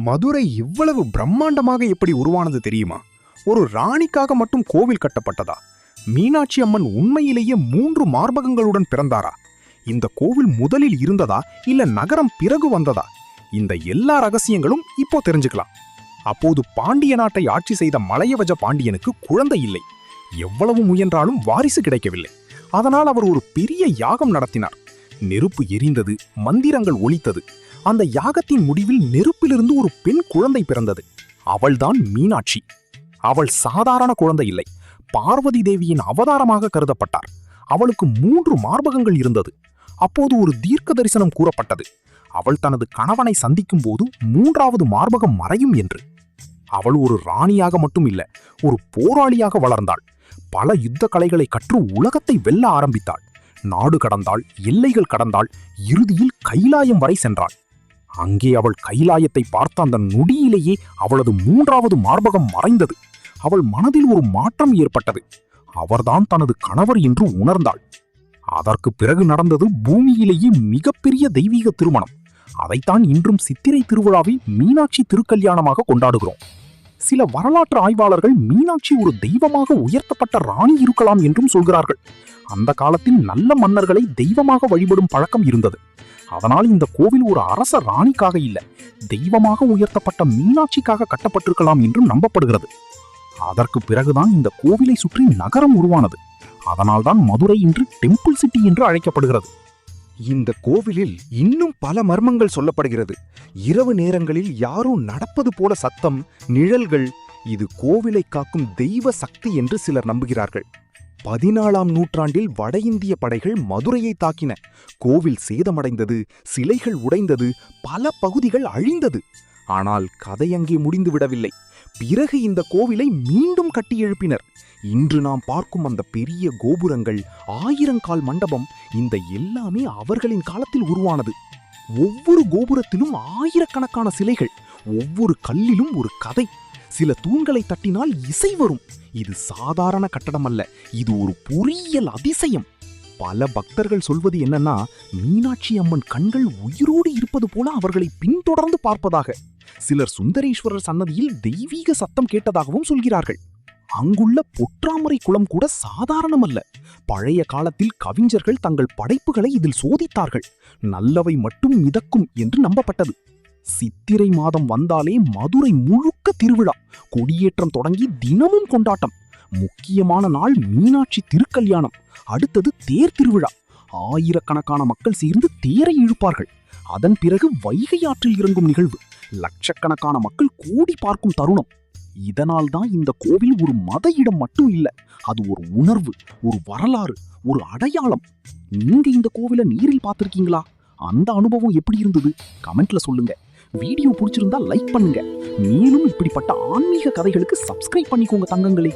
மதுரை இவ்வளவு பிரம்மாண்டமாக எப்படி உருவானது தெரியுமா? ஒரு ராணிக்காக மட்டும் கோவில் கட்டப்பட்டதா? மீனாட்சி அம்மன் உண்மையிலேயே 3 மார்பகங்களுடன் பிறந்தாரா? இந்த கோவில் முதலில் இருந்ததா இல்ல நகரம் பிறகு வந்ததா? இந்த எல்லா ரகசியங்களும் இப்போ தெரிஞ்சுக்கலாம். அப்போது பாண்டிய நாட்டை ஆட்சி செய்த மலையவஜ பாண்டியனுக்கு குழந்தை இல்லை. எவ்வளவு முயன்றாலும் வாரிசு கிடைக்கவில்லை. அதனால் அவர் ஒரு பெரிய யாகம் நடத்தினார். நெருப்பு எரிந்தது, மந்திரங்கள் ஒலித்தது. அந்த யாகத்தின் முடிவில் நெருப்பிலிருந்து ஒரு பெண் குழந்தை பிறந்தது. அவள்தான் மீனாட்சி. அவள் சாதாரண குழந்தை இல்லை, பார்வதி தேவியின் அவதாரமாக கருதப்பட்டார். அவளுக்கு 3 மார்பகங்கள் இருந்தது. அப்போது ஒரு தீர்க்க தரிசனம் கூறப்பட்டது. அவள் தனது கணவனை சந்திக்கும் போது 3வது மார்பகம் மறையும் என்று. அவள் ஒரு ராணியாக மட்டும் இல்ல, ஒரு போராளியாக வளர்ந்தாள். பல யுத்த கலைகளை கற்று உலகத்தை வெல்ல ஆரம்பித்தாள். நாடு கடந்தாள், எல்லைகள் கடந்தாள், இறுதியில் கைலாயம் வரை சென்றாள். அங்கே அவள் கைலாயத்தை பார்த்த அந்த நொடியிலேயே அவளது 3வது மார்பகம் மறைந்தது. அவள் மனதில் ஒரு மாற்றம் ஏற்பட்டது. அவர்தான் தனது கணவர் என்று உணர்ந்தாள். அதற்கு பிறகு நடந்தது பூமியிலேயே மிகப்பெரிய தெய்வீக திருமணம். அதைத்தான் இன்றும் சித்திரை திருவிழாவில் மீனாட்சி திருக்கல்யாணமாக கொண்டாடுகிறோம். சில வரலாற்று ஆய்வாளர்கள் மீனாட்சி ஒரு தெய்வமாக உயர்த்தப்பட்ட ராணி இருக்கலாம் என்றும் சொல்கிறார்கள். அந்த காலத்தில் நல்ல மன்னர்களை தெய்வமாக வழிபடும் பழக்கம் இருந்தது. அதனால் இந்த கோவில் ஒரு அரச ராணிக்காக இல்ல, தெய்வமாக உயர்த்தப்பட்ட மீனாட்சிக்காக கட்டப்பட்டிருக்கலாம் என்றும் நம்பப்படுகிறது. அதற்கு பிறகுதான் இந்த கோவிலை சுற்றி நகரம் உருவானது. அதனால்தான் மதுரை இன்று டெம்பிள் சிட்டி என்று அழைக்கப்படுகிறது. இந்த கோவிலில் இன்னும் பல மர்மங்கள் சொல்லப்படுகிறது. இரவு நேரங்களில் யாரோ நடப்பது போல சத்தம், நிழல்கள். இது கோவிலை காக்கும் தெய்வ சக்தி என்று சிலர் நம்புகிறார்கள். 14ஆம் நூற்றாண்டில் வட இந்திய படைகள் மதுரையை தாக்கின. கோவில் சேதமடைந்தது, சிலைகள் உடைந்தது, பல பகுதிகள் அழிந்தது. ஆனால் கதை அங்கே முடிந்து விடவில்லை. பிறகு இந்த கோவிலை மீண்டும் கட்டி எழுப்பினர். இன்று நாம் பார்க்கும் அந்த பெரிய கோபுரங்கள், 1000 கால் மண்டபம், இந்த எல்லாமே அவர்களின் காலத்தில் உருவானது. ஒவ்வொரு கோபுரத்திலும் ஆயிரக்கணக்கான சிலைகள், ஒவ்வொரு கல்லிலும் ஒரு கதை. சில தூண்களை தட்டினால் இசை வரும். இது சாதாரண கட்டடம் அல்ல, இது ஒரு பொறியியல் அதிசயம். பல பக்தர்கள் சொல்வது என்னன்னா, மீனாட்சி அம்மன் கண்கள் உயிரோடு இருப்பது போல அவர்களை பின்தொடர்ந்து பார்ப்பதாக. சிலர் சுந்தரேஸ்வரர் சன்னதியில் தெய்வீக சத்தம் கேட்டதாகவும் சொல்கிறார்கள். அங்குள்ள பொற்றாமரை குளம் கூட சாதாரணமல்ல. பழைய காலத்தில் கவிஞர்கள் தங்கள் படைப்புகளை இதில் சோதித்தார்கள். நல்லவை மட்டும் மிதக்கும் என்று நம்பப்பட்டது. சித்திரை மாதம் வந்தாலே மதுரை முழுக்க திருவிழா. கொடியேற்றம் தொடங்கி தினமும் கொண்டாட்டம். முக்கியமான நாள் மீனாட்சி திருக்கல்யாணம். அடுத்தது தேர் திருவிழா. ஆயிரக்கணக்கான மக்கள் சேர்ந்து தேரை இழுப்பார்கள். அதன் பிறகு வைகை ஆற்றில் இறங்கும் நிகழ்வு. லட்சக்கணக்கான மக்கள் கூடி பார்க்கும் தருணம். இதனால் தான் இந்த கோவில் ஒரு மத இடம் மட்டும் இல்ல, அது ஒரு உணர்வு, ஒரு வரலாறு, ஒரு அடையாளம். நீங்க இந்த கோவிலை நேரில் பார்த்திருக்கீங்களா? அந்த அனுபவம் எப்படி இருந்தது? கமெண்ட்ல சொல்லுங்க. வீடியோ பிடிச்சிருந்தா லைக் பண்ணுங்க. மேலும் இப்படிப்பட்ட ஆன்மீக கதைகளுக்கு சப்ஸ்கிரைப் பண்ணிக்கோங்க தங்கங்களே.